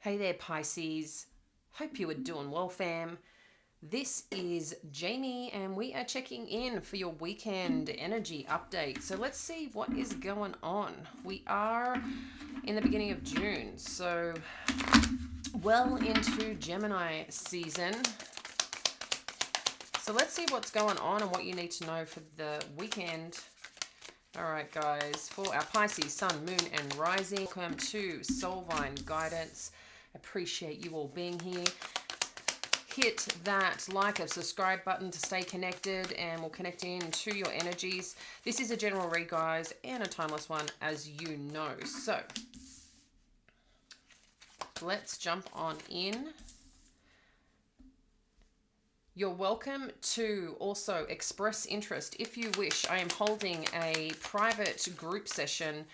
Hey there, Pisces. Hope you are doing well, fam. This is Jamie, and we are checking in for your weekend energy update. So let's see what is going on. We are in the beginning of June, so well into Gemini season. So let's see what's going on and what you need to know for the weekend. All right, guys, for our Pisces, Sun, Moon, and Rising, welcome to Soulvine Guidance. Appreciate you all being here. Hit that like or subscribe button to stay connected, and we'll connect into your energies. This is a general read, guys, and a timeless one, as you know. So let's jump on in. You're welcome to also express interest if you wish. I am holding a private group session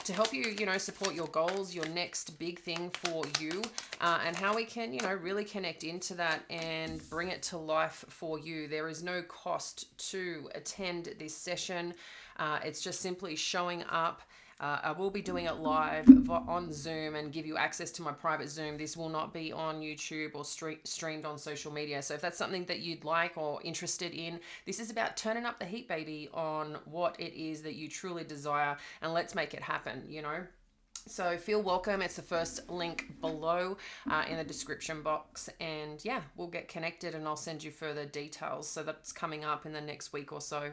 to help you, support your goals, your next big thing for you, and how we can, really connect into that and bring it to life for you. There is no cost to attend this session. It's just simply showing up. I will be doing it live on Zoom and give you access to my private Zoom. This will not be on YouTube or streamed on social media. So if that's something that you'd like or interested in, this is about turning up the heat, baby, on what it is that you truly desire, and let's make it happen, So feel welcome. It's the first link below in the description box. And yeah, we'll get connected and I'll send you further details. So that's coming up in the next week or so.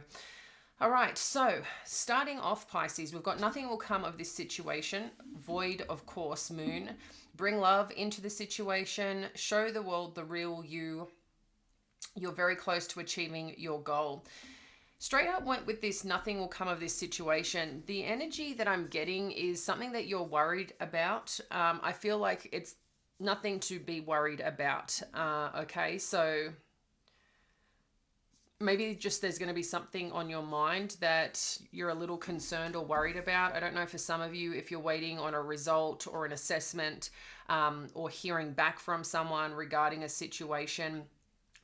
All right, so starting off, Pisces, we've got nothing will come of this situation. Void, of course, Moon. Bring love into the situation. Show the world the real you. You're very close to achieving your goal. Straight up went with this, nothing will come of this situation. The energy that I'm getting is something that you're worried about. I feel like it's nothing to be worried about. Okay, so maybe just there's going to be something on your mind that you're a little concerned or worried about. I don't know for some of you if you're waiting on a result or an assessment, or hearing back from someone regarding a situation.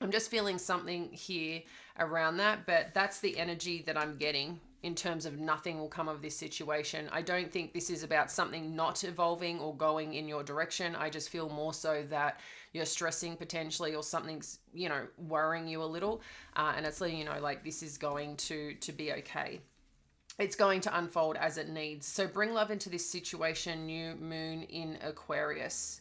I'm just feeling something here around that, but that's the energy that I'm getting in terms of nothing will come of this situation. I don't think this is about something not evolving or going in your direction. I just feel more so that you're stressing potentially, or something's, worrying you a little. And it's letting you know, like, this is going to be okay. It's going to unfold as it needs. So bring love into this situation, new moon in Aquarius.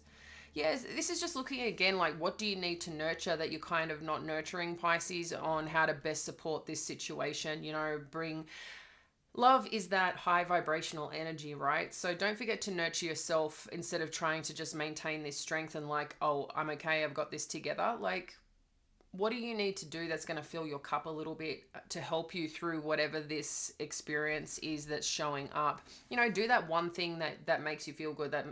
Yes, this is just looking again, like, what do you need to nurture that you're kind of not nurturing, Pisces, on how to best support this situation. Bring love is that high vibrational energy, right? So don't forget to nurture yourself instead of trying to just maintain this strength and like, oh, I'm okay, I've got this together. Like, what do you need to do that's going to fill your cup a little bit to help you through whatever this experience is that's showing up? Do that one thing that makes you feel good, that,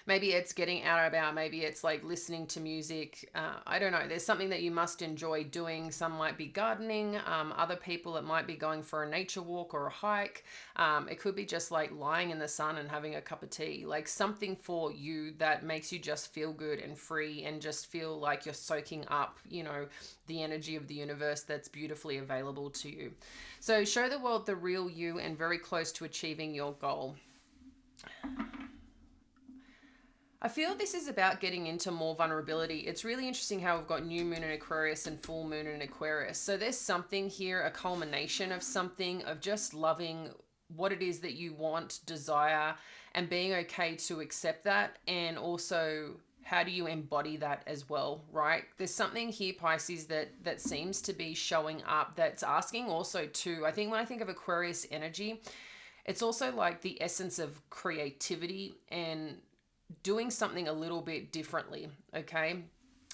maybe it's getting out and about. Maybe it's like listening to music. I don't know. There's something that you must enjoy doing. Some might be gardening. Other people, it might be going for a nature walk or a hike. It could be just like lying in the sun and having a cup of tea. Like something for you that makes you just feel good and free and just feel like you're soaking up, the energy of the universe that's beautifully available to you. So show the world the real you and very close to achieving your goal. I feel this is about getting into more vulnerability. It's really interesting how we've got new moon in Aquarius and full moon in Aquarius. So there's something here, a culmination of something, of just loving what it is that you want, desire, and being okay to accept that. And also, how do you embody that as well, right? There's something here, Pisces, that seems to be showing up, that's asking also to, I think when I think of Aquarius energy, it's also like the essence of creativity and doing something a little bit differently. Okay,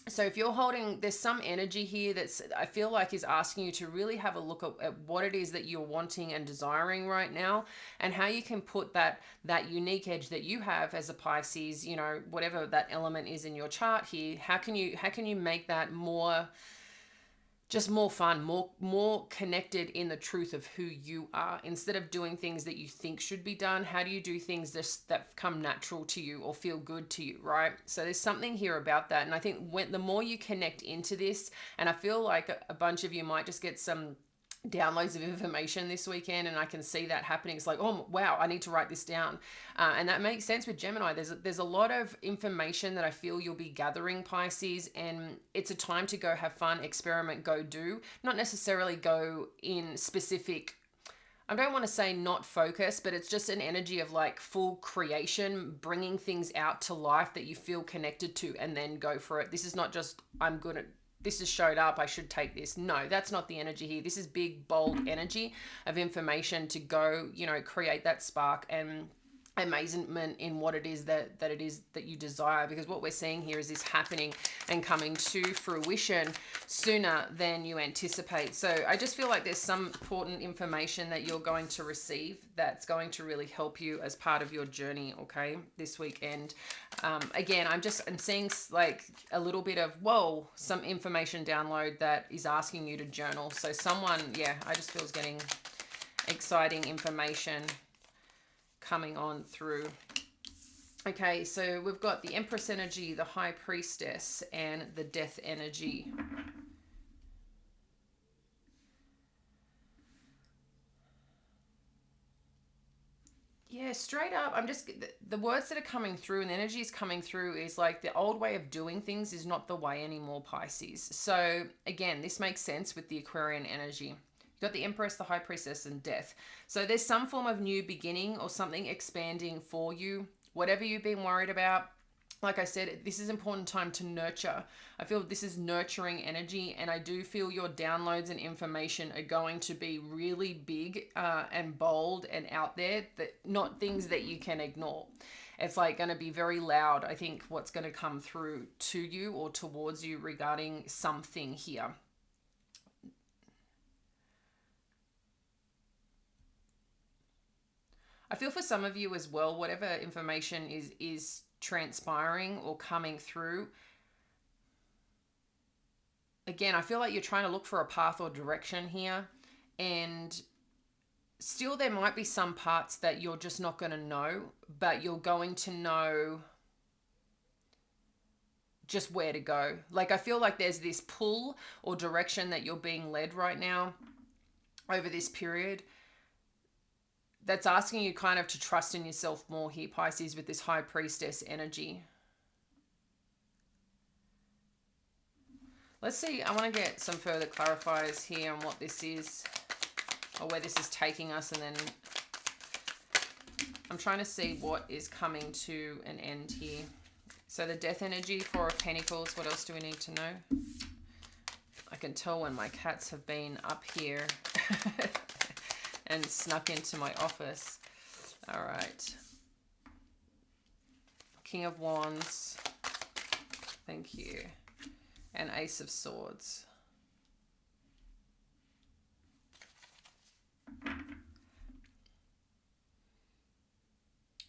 so if you're holding, there's some energy here that's, I feel like, is asking you to really have a look at what it is that you're wanting and desiring right now, and how you can put that unique edge that you have as a Pisces, whatever that element is in your chart here. How can you make that more, just more fun, more connected in the truth of who you are, instead of doing things that you think should be done? How do you do things that come natural to you or feel good to you, right? So there's something here about that. And I think the more you connect into this, and I feel like a bunch of you might just get some downloads of information this weekend, and I can see that happening. It's like, oh wow, I need to write this down. And that makes sense with Gemini. There's a lot of information that I feel you'll be gathering, Pisces, and it's a time to go have fun, experiment, go do. Not necessarily go in specific, I don't want to say not focus, but it's just an energy of like full creation, bringing things out to life that you feel connected to, and then go for it. This is not just, I'm good at this, has showed up, I should take this. No, that's not the energy here. This is big, bold energy of information to go, create that spark and amazement in what it is that it is that you desire, because what we're seeing here is this happening and coming to fruition sooner than you anticipate. So I just feel like there's some important information that you're going to receive that's going to really help you as part of your journey, okay, this weekend. Again, I'm seeing like a little bit of, whoa, some information download that is asking you to journal. So someone, I just feel is getting exciting information coming on through. Okay, so we've got the Empress energy, the High Priestess, and the Death energy. Yeah, straight up, I'm just, the words that are coming through and the energy is coming through is like the old way of doing things is not the way anymore, Pisces. So again, this makes sense with the Aquarian energy. You've got the Empress, the High Priestess, and Death. So there's some form of new beginning or something expanding for you. Whatever you've been worried about, like I said, this is an important time to nurture. I feel this is nurturing energy, and I do feel your downloads and information are going to be really big and bold and out there, that not things that you can ignore. It's like going to be very loud, I think, what's going to come through to you or towards you regarding something here. I feel for some of you as well, whatever information is transpiring or coming through, again, I feel like you're trying to look for a path or direction here, and still there might be some parts that you're just not going to know, but you're going to know just where to go. Like, I feel like there's this pull or direction that you're being led right now over this period that's asking you kind of to trust in yourself more here, Pisces, with this High Priestess energy. Let's see, I want to get some further clarifiers here on what this is or where this is taking us, and then I'm trying to see what is coming to an end here. So the Death energy, Four of Pentacles, what else do we need to know? I can tell when my cats have been up here and snuck into my office. All right. King of Wands. Thank you. And Ace of Swords.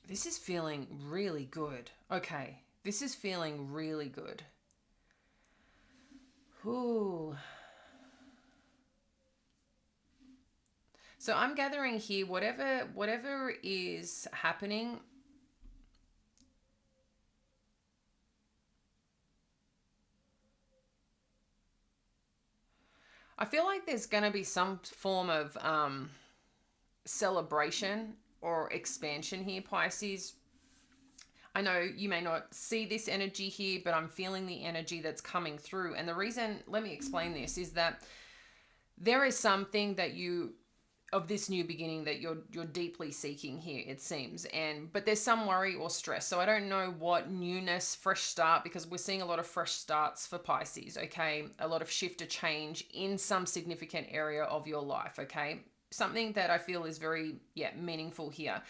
This is feeling really good. Okay. This is feeling really good. Ooh. So I'm gathering here, whatever is happening, I feel like there's going to be some form of celebration or expansion here, Pisces. I know you may not see this energy here, but I'm feeling the energy that's coming through. And the reason, let me explain this, is that there is something that of this new beginning that you're deeply seeking here, it seems, but there's some worry or stress. So I don't know what newness, fresh start, because we're seeing a lot of fresh starts for Pisces, okay? A lot of shift or change in some significant area of your life, okay? Something that I feel is very meaningful here.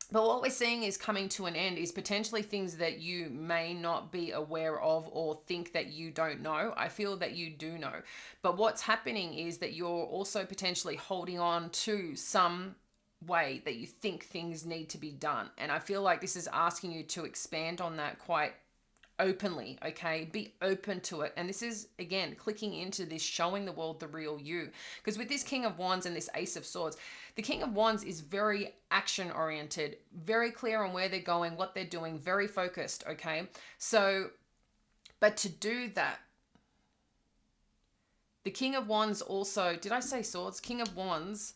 But what we're seeing is coming to an end is potentially things that you may not be aware of or think that you don't know. I feel that you do know. But what's happening is that you're also potentially holding on to some way that you think things need to be done. And I feel like this is asking you to expand on that quite openly, okay? Be open to it. And this is, again, clicking into this, showing the world the real you. Because with this King of Wands and this Ace of Swords, the King of Wands is very action oriented, very clear on where they're going, what they're doing, very focused, okay? So, but to do that, The King of Wands also, did I say swords? King of Wands,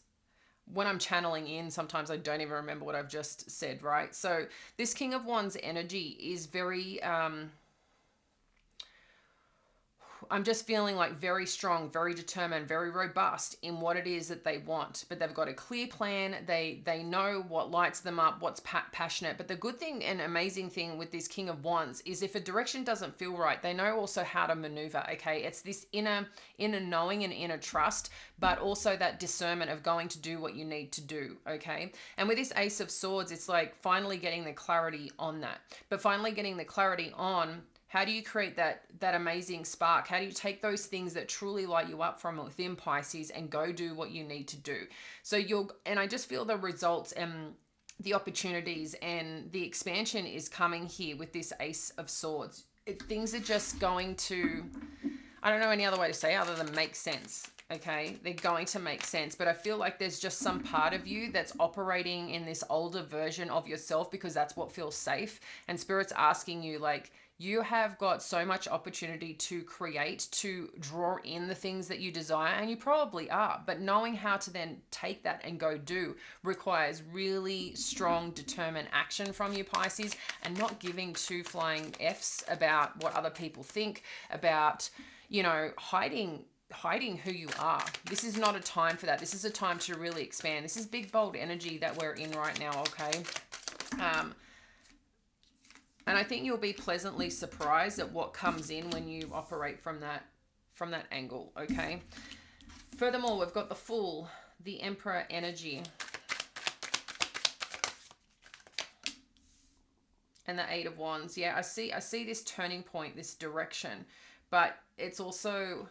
when I'm channeling in, sometimes I don't even remember what I've just said, right? So this King of Wands energy is very, I'm just feeling like very strong, very determined, very robust in what it is that they want. But they've got a clear plan. They know what lights them up, what's passionate. But the good thing and amazing thing with this King of Wands is if a direction doesn't feel right, they know also how to maneuver. Okay, it's this inner knowing and inner trust, but also that discernment of going to do what you need to do. Okay, and with this Ace of Swords, it's like finally getting the clarity on that. But finally getting the clarity on, how do you create that amazing spark? How do you take those things that truly light you up from within, Pisces, and go do what you need to do? So and I just feel the results and the opportunities and the expansion is coming here with this Ace of Swords. Things are just going to, I don't know any other way to say it other than make sense. Okay, they're going to make sense, but I feel like there's just some part of you that's operating in this older version of yourself because that's what feels safe. And Spirit's asking you, like, you have got so much opportunity to create, to draw in the things that you desire, and you probably are. But knowing how to then take that and go do requires really strong, determined action from you, Pisces, and not giving two flying Fs about what other people think, about, hiding who you are. This is not a time for that. This is a time to really expand. This is big, bold energy that we're in right now, okay? And I think you'll be pleasantly surprised at what comes in when you operate from that angle, okay? Furthermore, we've got the Fool, the Emperor energy, and the Eight of Wands. Yeah, I see this turning point, this direction, but it's also,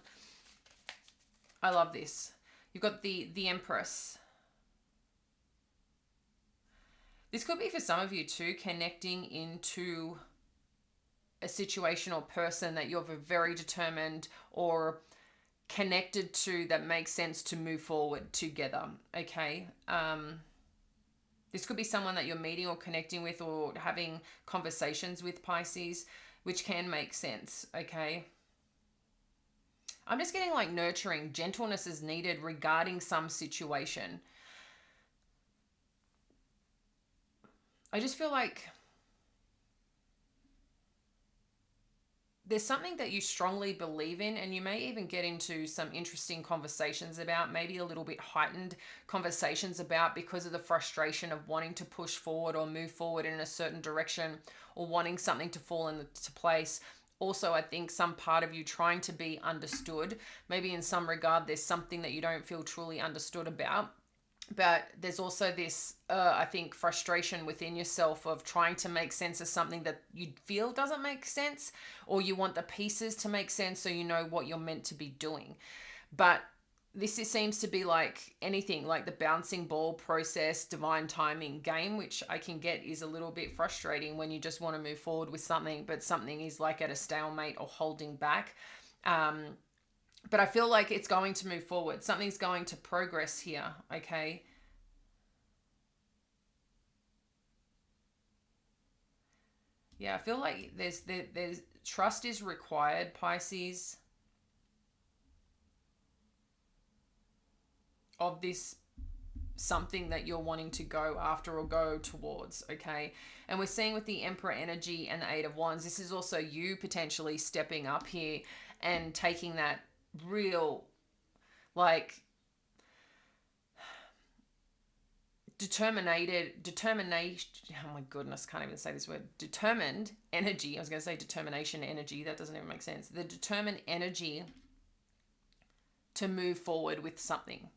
I love this. You've got the Empress. This could be for some of you too, connecting into a situation or person that you're very determined or connected to that makes sense to move forward together, okay? This could be someone that you're meeting or connecting with or having conversations with, Pisces, which can make sense, okay? I'm just getting like nurturing, gentleness is needed regarding some situation. I just feel like there's something that you strongly believe in, and you may even get into some interesting conversations about, maybe a little bit heightened conversations about, because of the frustration of wanting to push forward or move forward in a certain direction or wanting something to fall into place. Also, I think some part of you trying to be understood, maybe in some regard, there's something that you don't feel truly understood about. But there's also this, I think, frustration within yourself of trying to make sense of something that you feel doesn't make sense, or you want the pieces to make sense so you know what you're meant to be doing. But seems to be like anything, like the bouncing ball process, divine timing game, which I can get is a little bit frustrating when you just want to move forward with something, but something is like at a stalemate or holding back. But I feel like it's going to move forward. Something's going to progress here, okay? Yeah, I feel like there's trust is required, Pisces, of this something that you're wanting to go after or go towards, okay? And we're seeing with the Emperor energy and the Eight of Wands, this is also you potentially stepping up here and taking that real, like, determination, oh my goodness, can't even say this word, determined energy. I was going to say determination energy, that doesn't even make sense. The determined energy to move forward with something.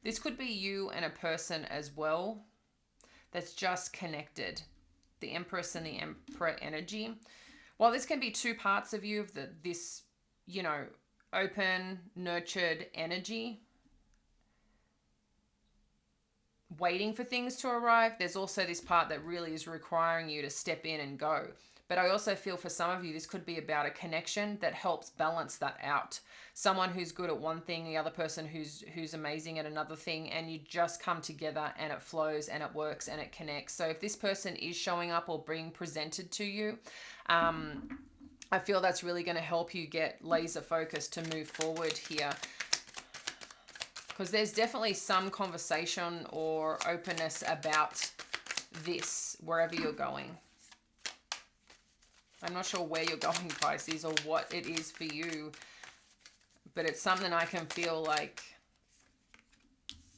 This could be you and a person as well that's just connected. The Empress and the Emperor energy. While this can be two parts of you, of this, open, nurtured energy, waiting for things to arrive, there's also this part that really is requiring you to step in and go. But I also feel for some of you, this could be about a connection that helps balance that out. Someone who's good at one thing, the other person who's amazing at another thing, and you just come together and it flows and it works and it connects. So if this person is showing up or being presented to you, I feel that's really going to help you get laser focused to move forward here. Because there's definitely some conversation or openness about this wherever you're going. I'm not sure where you're going, Pisces, or what it is for you, but it's something I can feel like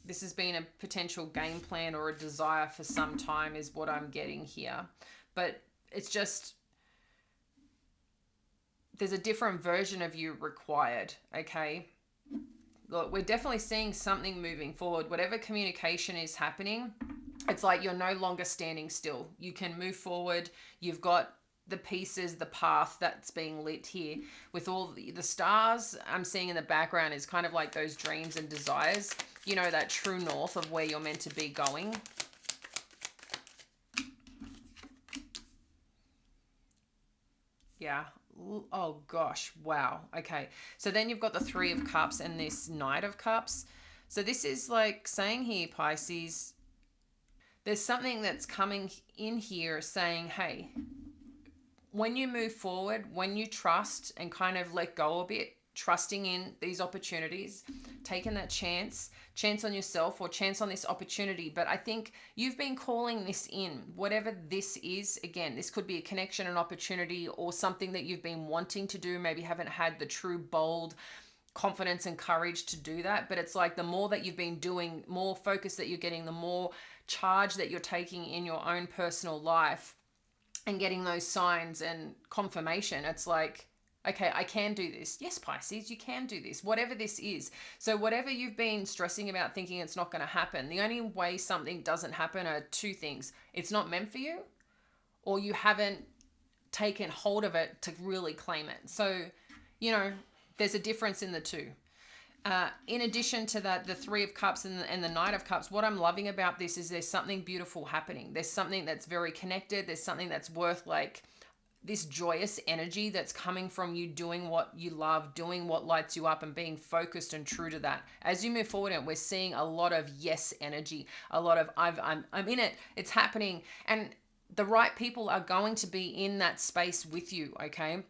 this has been a potential game plan or a desire for some time is what I'm getting here. But it's just, there's a different version of you required, okay? Look, we're definitely seeing something moving forward. Whatever communication is happening, it's like you're no longer standing still. You can move forward. You've got the pieces, the path that's being lit here with all the stars I'm seeing in the background is kind of like those dreams and desires, you know, that true north of where you're meant to be going. Yeah. Oh gosh. Wow. Okay. So then you've got the Three of Cups and this Knight of Cups. So this is like saying here, Pisces, there's something that's coming in here saying, hey, when you move forward, when you trust and kind of let go a bit, trusting in these opportunities, taking that chance on yourself or chance on this opportunity. But I think you've been calling this in, whatever this is. Again, this could be a connection, an opportunity, or something that you've been wanting to do, maybe haven't had the true bold confidence and courage to do that. But it's like the more that you've been doing, more focus that you're getting, the more charge that you're taking in your own personal life and getting those signs and confirmation. It's like, okay, I can do this. Yes, Pisces, you can do this, whatever this is. So whatever you've been stressing about, thinking it's not going to happen, the only way something doesn't happen are two things. It's not meant for you, or you haven't taken hold of it to really claim it. So, you know, there's a difference in the two. In addition to that, the Three of Cups and the Knight of Cups, what I'm loving about this is there's something beautiful happening. There's something that's very connected. There's something that's worth like this joyous energy that's coming from you doing what you love, doing what lights you up and being focused and true to that. As you move forward, and we're seeing a lot of yes energy, a lot of I'm in it, it's happening. And the right people are going to be in that space with you, okay?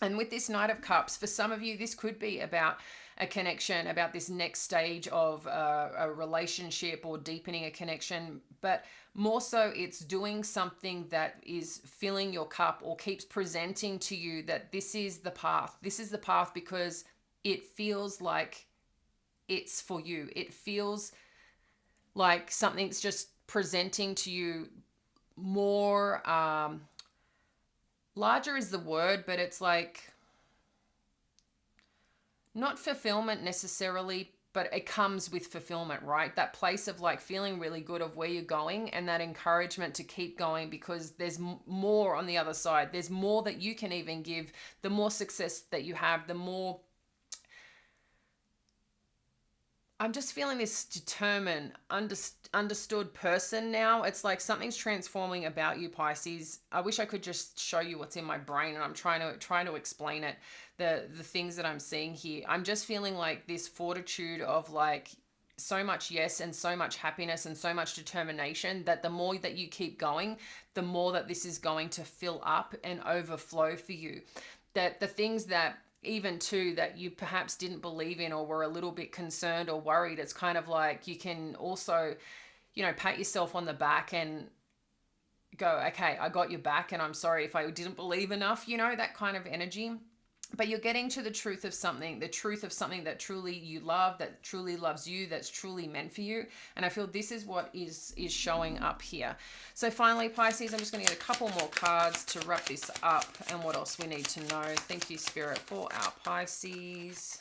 And with this Knight of Cups, for some of you, this could be about a connection, about this next stage of a relationship or deepening a connection. But more so, it's doing something that is filling your cup or keeps presenting to you that this is the path. This is the path because it feels like it's for you. It feels like something's just presenting to you more, larger is the word, but it's like not fulfillment necessarily, but it comes with fulfillment, right? That place of like feeling really good of where you're going and that encouragement to keep going because there's more on the other side. There's more that you can even give. The more success that you have, the more I'm just feeling this determined, understood person now. It's like something's transforming about you, Pisces. I wish I could just show you what's in my brain, and I'm trying to explain it. The things that I'm seeing here. I'm just feeling like this fortitude of like so much yes and so much happiness and so much determination that the more that you keep going, the more that this is going to fill up and overflow for you. That the things that even too that you perhaps didn't believe in or were a little bit concerned or worried, it's kind of like you can also, you know, pat yourself on the back and go, okay, I got your back and I'm sorry if I didn't believe enough, you know, that kind of energy. But you're getting to the truth of something that truly you love, that truly loves you, that's truly meant for you. And I feel this is what is showing up here. So finally, Pisces, I'm just going to get a couple more cards to wrap this up and what else we need to know. Thank you, Spirit, for our Pisces.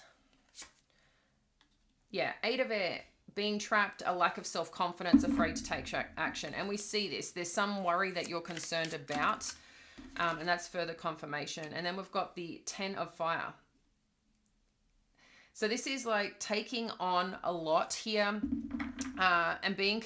Yeah, Eight of Air. Being trapped, a lack of self-confidence, afraid to take action. And we see this. There's some worry that you're concerned about. And that's further confirmation. And then we've got the 10 of Fire. So this is like taking on a lot here and being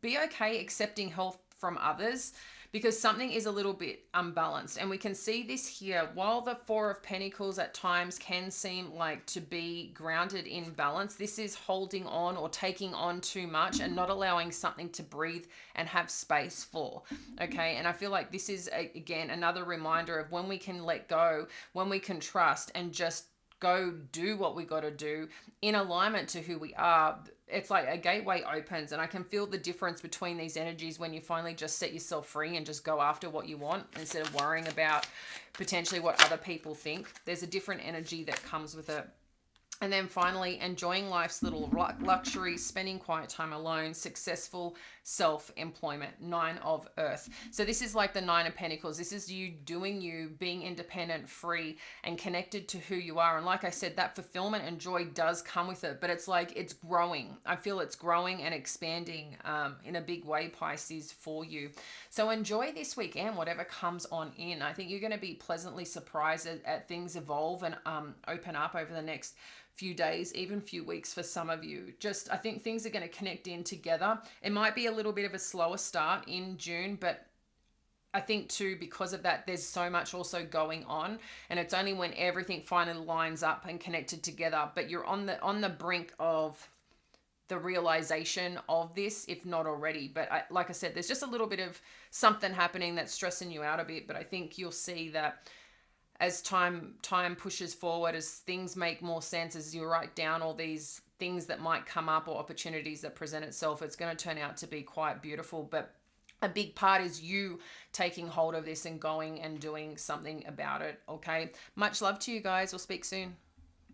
be okay accepting help from others because something is a little bit unbalanced. And we can see this here. While the Four of Pentacles at times can seem like to be grounded in balance, this is holding on or taking on too much and not allowing something to breathe and have space for. Okay. And I feel like this is, again, another reminder of when we can let go, when we can trust and just go do what we got to do in alignment to who we are. It's like a gateway opens, and I can feel the difference between these energies when you finally just set yourself free and just go after what you want instead of worrying about potentially what other people think. There's a different energy that comes with it. And then finally, enjoying life's little luxuries, spending quiet time alone, successful self-employment, 9 of Earth. So this is like the 9 of Pentacles. This is you doing you, being independent, free, and connected to who you are. And like I said, that fulfillment and joy does come with it, but it's like it's growing. I feel it's growing and expanding in a big way, Pisces, for you. So enjoy this weekend, whatever comes on in. I think you're going to be pleasantly surprised at things evolve and open up over the next few days, even few weeks for some of you. Just, I think things are going to connect in together. It might be a little bit of a slower start in June, but I think too, because of that, there's so much also going on, and it's only when everything finally lines up and connected together, but you're on the brink of the realization of this, if not already. But like I said, there's just a little bit of something happening that's stressing you out a bit, but I think you'll see that as time pushes forward, as things make more sense, as you write down all these things that might come up or opportunities that present itself, it's going to turn out to be quite beautiful. But a big part is you taking hold of this and going and doing something about it. Okay. Much love to you guys. We'll speak soon.